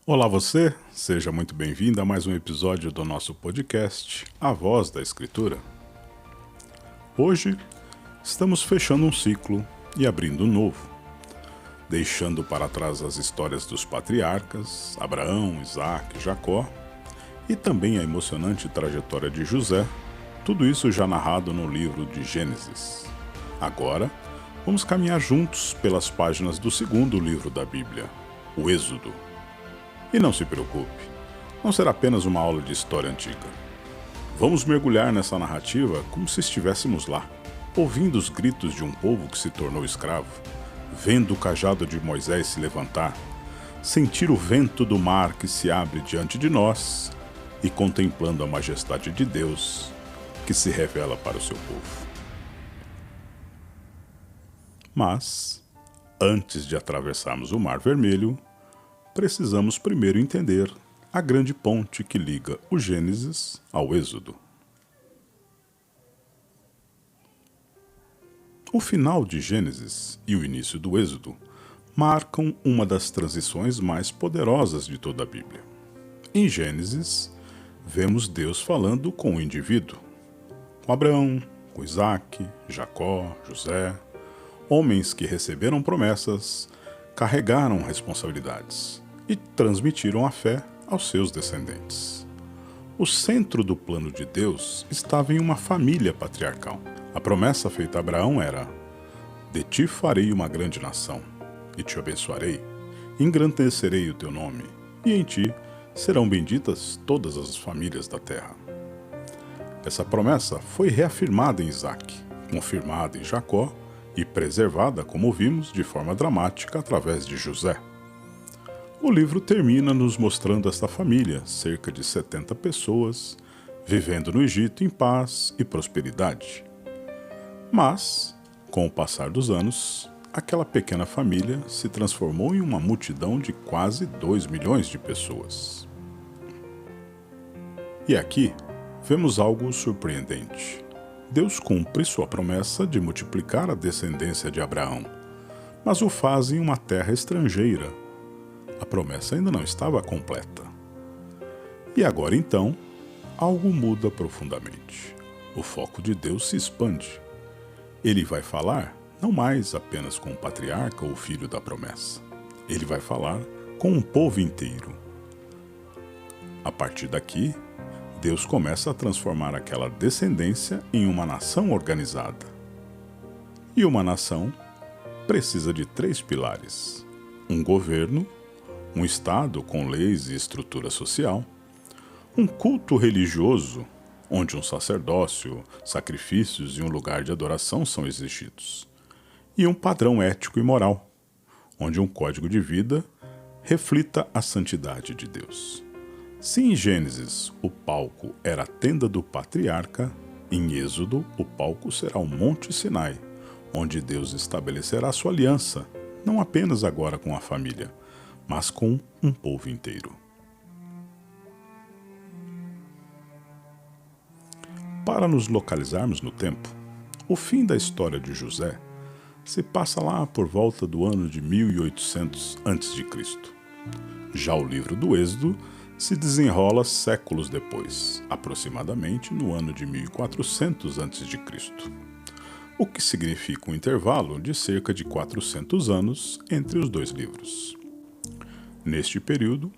Olá você, seja muito bem-vindo a mais um episódio do nosso podcast A Voz da Escritura. Hoje estamos fechando um ciclo e abrindo um novo, deixando para trás as histórias dos patriarcas, Abraão, Isaac, Jacó, e também a emocionante trajetória de José, tudo isso já narrado no livro de Gênesis. Agora, vamos caminhar juntos pelas páginas do segundo livro da Bíblia, o Êxodo. E não se preocupe, não será apenas uma aula de história antiga. Vamos mergulhar nessa narrativa como se estivéssemos lá, ouvindo os gritos de um povo que se tornou escravo, vendo o cajado de Moisés se levantar, sentir o vento do mar que se abre diante de nós e contemplando a majestade de Deus que se revela para o seu povo. Mas, antes de atravessarmos o Mar Vermelho, precisamos primeiro entender a grande ponte que liga o Gênesis ao Êxodo. O final de Gênesis e o início do Êxodo marcam uma das transições mais poderosas de toda a Bíblia. Em Gênesis, vemos Deus falando com o indivíduo, com Abraão, com Isaac, Jacó, José, homens que receberam promessas, carregaram responsabilidades e transmitiram a fé aos seus descendentes. O centro do plano de Deus estava em uma família patriarcal. A promessa feita a Abraão era: de ti farei uma grande nação, e te abençoarei, engrandecerei o teu nome, e em ti serão benditas todas as famílias da terra. Essa promessa foi reafirmada em Isaac, confirmada em Jacó e preservada, como vimos, de forma dramática através de José. O livro termina nos mostrando esta família, cerca de 70 pessoas, vivendo no Egito em paz e prosperidade. Mas, com o passar dos anos, aquela pequena família se transformou em uma multidão de quase 2 milhões de pessoas. E aqui vemos algo surpreendente. Deus cumpre sua promessa de multiplicar a descendência de Abraão, mas o faz em uma terra estrangeira. A promessa ainda não estava completa. E agora então, algo muda profundamente. O foco de Deus se expande. Ele vai falar não mais apenas com o patriarca ou filho da promessa. Ele vai falar com um povo inteiro. A partir daqui, Deus começa a transformar aquela descendência em uma nação organizada. E uma nação precisa de 3 pilares: um governo, um Estado com leis e estrutura social, um culto religioso, onde um sacerdócio, sacrifícios e um lugar de adoração são exigidos, e um padrão ético e moral, onde um código de vida reflita a santidade de Deus. Se em Gênesis o palco era a tenda do patriarca, em Êxodo o palco será o Monte Sinai, onde Deus estabelecerá sua aliança, não apenas agora com a família, mas com um povo inteiro. Para nos localizarmos no tempo, o fim da história de José se passa lá por volta do ano de 1800 a.C. Já o livro do Êxodo se desenrola séculos depois, aproximadamente no ano de 1400 a.C., o que significa um intervalo de cerca de 400 anos entre os dois livros. Neste período,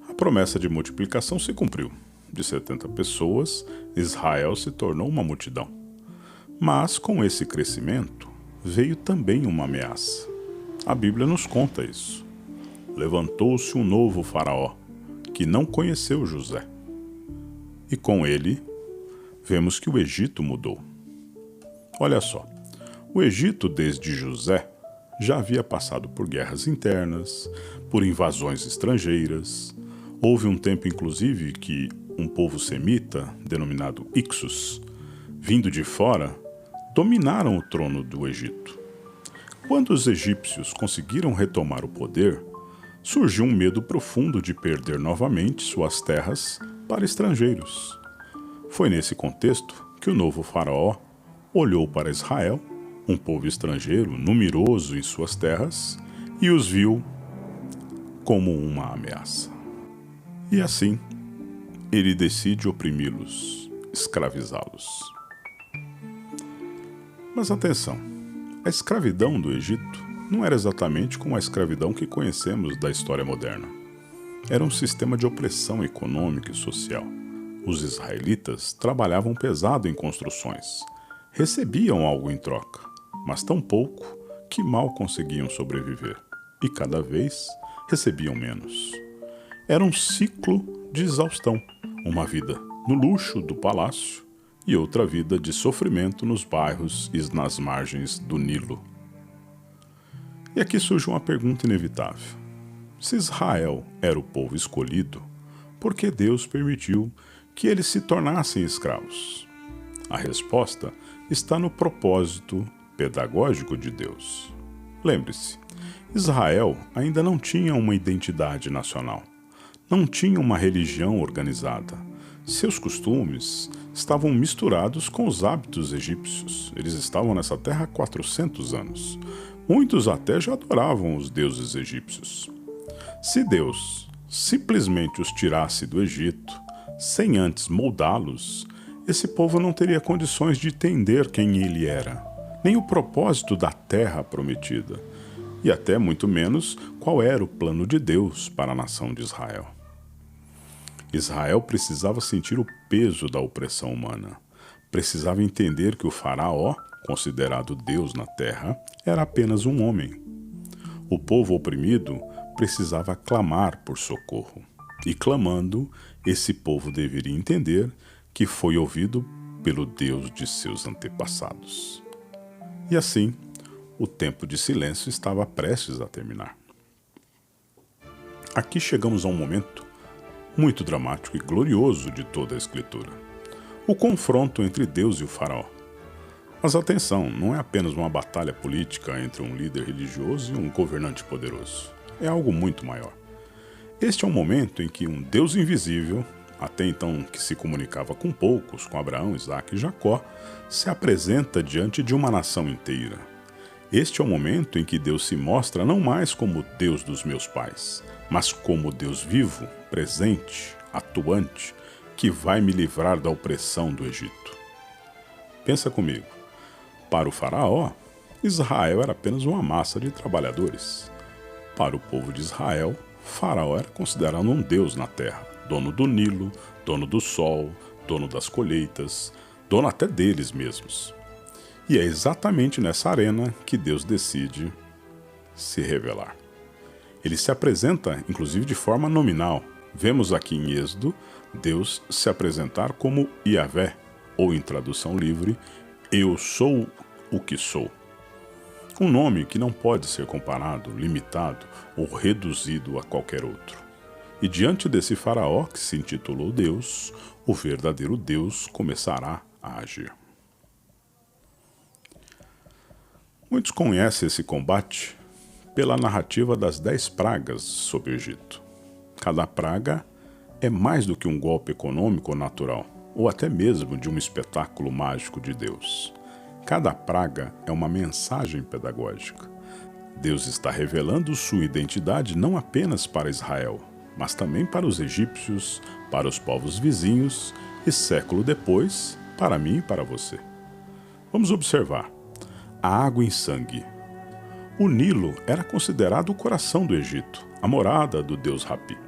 a promessa de multiplicação se cumpriu. De 70 pessoas, Israel se tornou uma multidão. Mas com esse crescimento, veio também uma ameaça. A Bíblia nos conta isso. Levantou-se um novo faraó, que não conheceu José. E com ele, vemos que o Egito mudou. Olha só, o Egito desde José já havia passado por guerras internas, por invasões estrangeiras. Houve um tempo, inclusive, que um povo semita, denominado Ixos, vindo de fora, dominaram o trono do Egito. Quando os egípcios conseguiram retomar o poder, surgiu um medo profundo de perder novamente suas terras para estrangeiros. Foi nesse contexto que o novo faraó olhou para Israel, um povo estrangeiro numeroso em suas terras, e os viu como uma ameaça. E assim, ele decide oprimi-los, escravizá-los. Mas atenção, a escravidão do Egito não era exatamente como a escravidão que conhecemos da história moderna. Era um sistema de opressão econômica e social. Os israelitas trabalhavam pesado em construções, recebiam algo em troca, mas tão pouco que mal conseguiam sobreviver, e cada vez recebiam menos. Era um ciclo de exaustão, uma vida no luxo do palácio e outra vida de sofrimento nos bairros e nas margens do Nilo. E aqui surge uma pergunta inevitável. Se Israel era o povo escolhido, por que Deus permitiu que eles se tornassem escravos? A resposta está no propósito pedagógico de Deus. Lembre-se, Israel ainda não tinha uma identidade nacional. Não tinha uma religião organizada. Seus costumes estavam misturados com os hábitos egípcios. Eles estavam nessa terra há 400 anos. Muitos até já adoravam os deuses egípcios. Se Deus simplesmente os tirasse do Egito, sem antes moldá-los, esse povo não teria condições de entender quem ele era, nem o propósito da terra prometida, e até muito menos qual era o plano de Deus para a nação de Israel. Israel precisava sentir o peso da opressão humana. Precisava entender que o faraó, considerado Deus na terra, era apenas um homem. O povo oprimido precisava clamar por socorro. E clamando, esse povo deveria entender que foi ouvido pelo Deus de seus antepassados. E assim, o tempo de silêncio estava prestes a terminar. Aqui chegamos a um momento muito dramático e glorioso de toda a Escritura. O confronto entre Deus e o faraó. Mas atenção, não é apenas uma batalha política entre um líder religioso e um governante poderoso. É algo muito maior. Este é um momento em que um Deus invisível, até então que se comunicava com poucos, com Abraão, Isaque e Jacó, se apresenta diante de uma nação inteira. Este é o momento em que Deus se mostra não mais como Deus dos meus pais, mas como Deus vivo, presente, atuante, que vai me livrar da opressão do Egito. Pensa comigo. Para o faraó, Israel era apenas uma massa de trabalhadores. Para o povo de Israel, Faraó era considerado um deus na terra, dono do Nilo, dono do sol, dono das colheitas, dono até deles mesmos. E é exatamente nessa arena que Deus decide se revelar. Ele se apresenta, inclusive, de forma nominal. Vemos aqui em Êxodo Deus se apresentar como Iavé, ou em tradução livre, Eu sou o que sou. Um nome que não pode ser comparado, limitado ou reduzido a qualquer outro. E diante desse faraó que se intitulou Deus, o verdadeiro Deus começará a agir. Muitos conhecem esse combate pela narrativa das 10 pragas sobre o Egito. Cada praga é mais do que um golpe econômico ou natural, ou até mesmo de um espetáculo mágico de Deus. Cada praga é uma mensagem pedagógica. Deus está revelando sua identidade não apenas para Israel, mas também para os egípcios, para os povos vizinhos e, século depois, para mim e para você. Vamos observar. A água em sangue. O Nilo era considerado o coração do Egito, a morada do deus Rapi.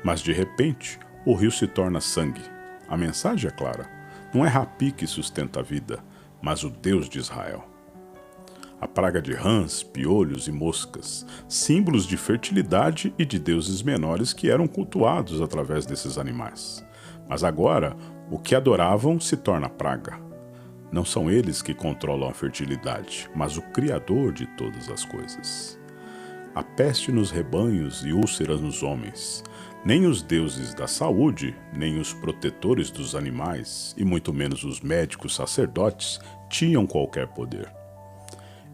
Mas, de repente, o rio se torna sangue. A mensagem é clara. Não é Rapi que sustenta a vida, mas o Deus de Israel. A praga de rãs, piolhos e moscas, símbolos de fertilidade e de deuses menores que eram cultuados através desses animais. Mas agora, o que adoravam se torna praga. Não são eles que controlam a fertilidade, mas o Criador de todas as coisas. A peste nos rebanhos e úlceras nos homens. Nem os deuses da saúde, nem os protetores dos animais, e muito menos os médicos sacerdotes, tinham qualquer poder.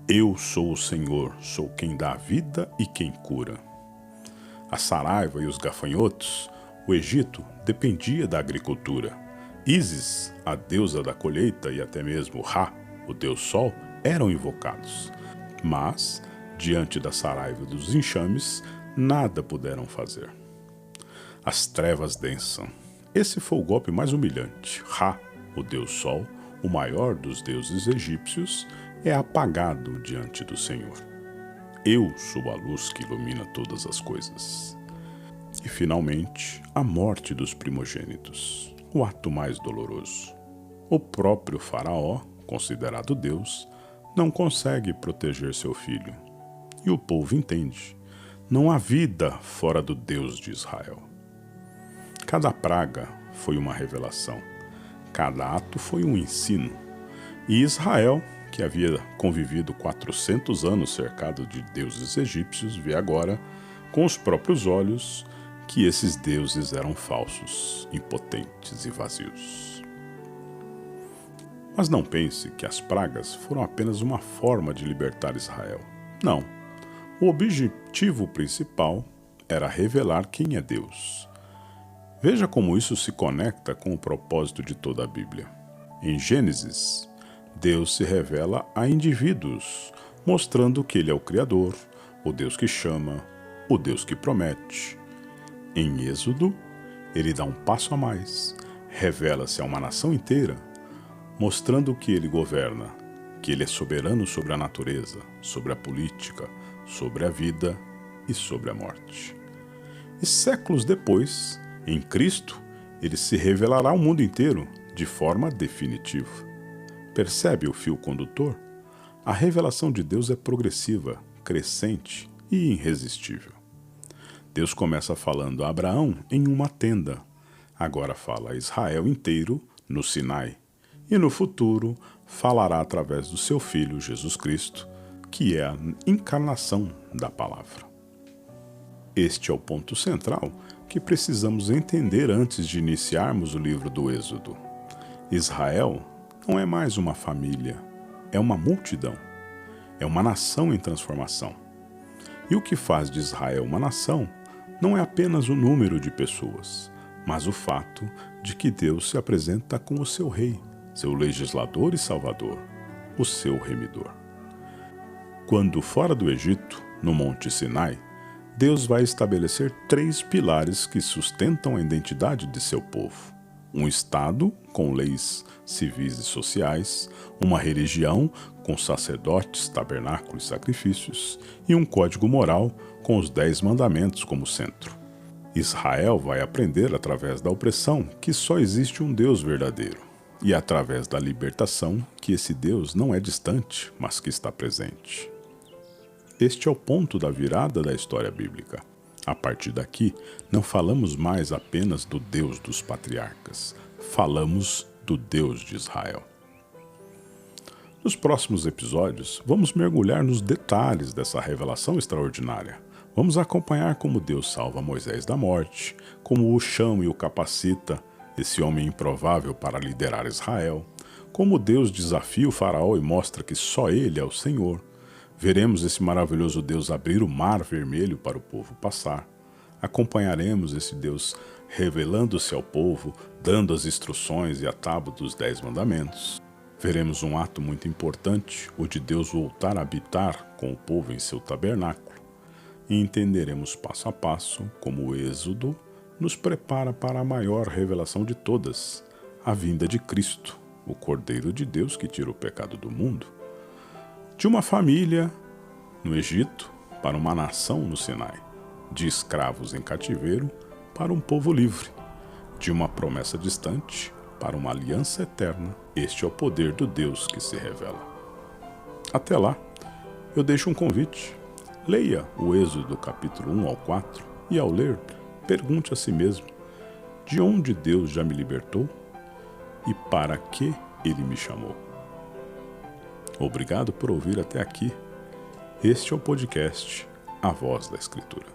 Eu sou o Senhor, sou quem dá a vida e quem cura. A saraiva e os gafanhotos, o Egito dependia da agricultura. Ísis, a deusa da colheita, e até mesmo Ra, o deus Sol, eram invocados. Mas, diante da saraiva dos enxames, nada puderam fazer. As trevas densam. Esse foi o golpe mais humilhante. Ra, o deus Sol, o maior dos deuses egípcios, é apagado diante do Senhor. Eu sou a luz que ilumina todas as coisas. E, finalmente, a morte dos primogênitos, o ato mais doloroso. O próprio Faraó, considerado Deus, não consegue proteger seu filho. E o povo entende. Não há vida fora do Deus de Israel. Cada praga foi uma revelação. Cada ato foi um ensino. E Israel, que havia convivido 400 anos cercado de deuses egípcios, vê agora, com os próprios olhos, que esses deuses eram falsos, impotentes e vazios. Mas não pense que as pragas foram apenas uma forma de libertar Israel. Não. O objetivo principal era revelar quem é Deus. Veja como isso se conecta com o propósito de toda a Bíblia. Em Gênesis, Deus se revela a indivíduos, mostrando que Ele é o Criador, o Deus que chama, o Deus que promete. Em Êxodo, Ele dá um passo a mais, revela-se a uma nação inteira, mostrando que Ele governa, que Ele é soberano sobre a natureza, sobre a política, sobre a vida e sobre a morte. E séculos depois, em Cristo, Ele se revelará ao mundo inteiro de forma definitiva. Percebe o fio condutor? A revelação de Deus é progressiva, crescente e irresistível. Deus começa falando a Abraão em uma tenda, agora fala a Israel inteiro no Sinai, e no futuro falará através do seu Filho Jesus Cristo, que é a encarnação da palavra. Este é o ponto central que precisamos entender antes de iniciarmos o livro do Êxodo. Israel não é mais uma família, é uma multidão, é uma nação em transformação. E o que faz de Israel uma nação não é apenas o número de pessoas, mas o fato de que Deus se apresenta como o seu rei, seu legislador e salvador, o seu remidor. Quando fora do Egito, no Monte Sinai, Deus vai estabelecer 3 pilares que sustentam a identidade de seu povo. Um Estado, com leis civis e sociais, uma religião, com sacerdotes, tabernáculos e sacrifícios, e um código moral, com os 10 mandamentos como centro. Israel vai aprender através da opressão que só existe um Deus verdadeiro, e através da libertação que esse Deus não é distante, mas que está presente. Este é o ponto da virada da história bíblica. A partir daqui, não falamos mais apenas do Deus dos patriarcas, falamos do Deus de Israel. Nos próximos episódios, vamos mergulhar nos detalhes dessa revelação extraordinária. Vamos acompanhar como Deus salva Moisés da morte, como o chama e o capacita, esse homem improvável para liderar Israel, como Deus desafia o faraó e mostra que só ele é o Senhor. Veremos esse maravilhoso Deus abrir o mar vermelho para o povo passar. Acompanharemos esse Deus revelando-se ao povo, dando as instruções e a tábua dos 10 mandamentos. Veremos um ato muito importante, o de Deus voltar a habitar com o povo em seu tabernáculo. E entenderemos passo a passo como o Êxodo nos prepara para a maior revelação de todas, a vinda de Cristo, o Cordeiro de Deus que tira o pecado do mundo. De uma família no Egito para uma nação no Sinai, de escravos em cativeiro para um povo livre, de uma promessa distante para uma aliança eterna. Este é o poder do Deus que se revela. Até lá, eu deixo um convite. Leia o Êxodo capítulo 1 ao 4 e, ao ler, pergunte a si mesmo: de onde Deus já me libertou e para que Ele me chamou? Obrigado por ouvir até aqui. Este é o podcast A Voz da Escritura.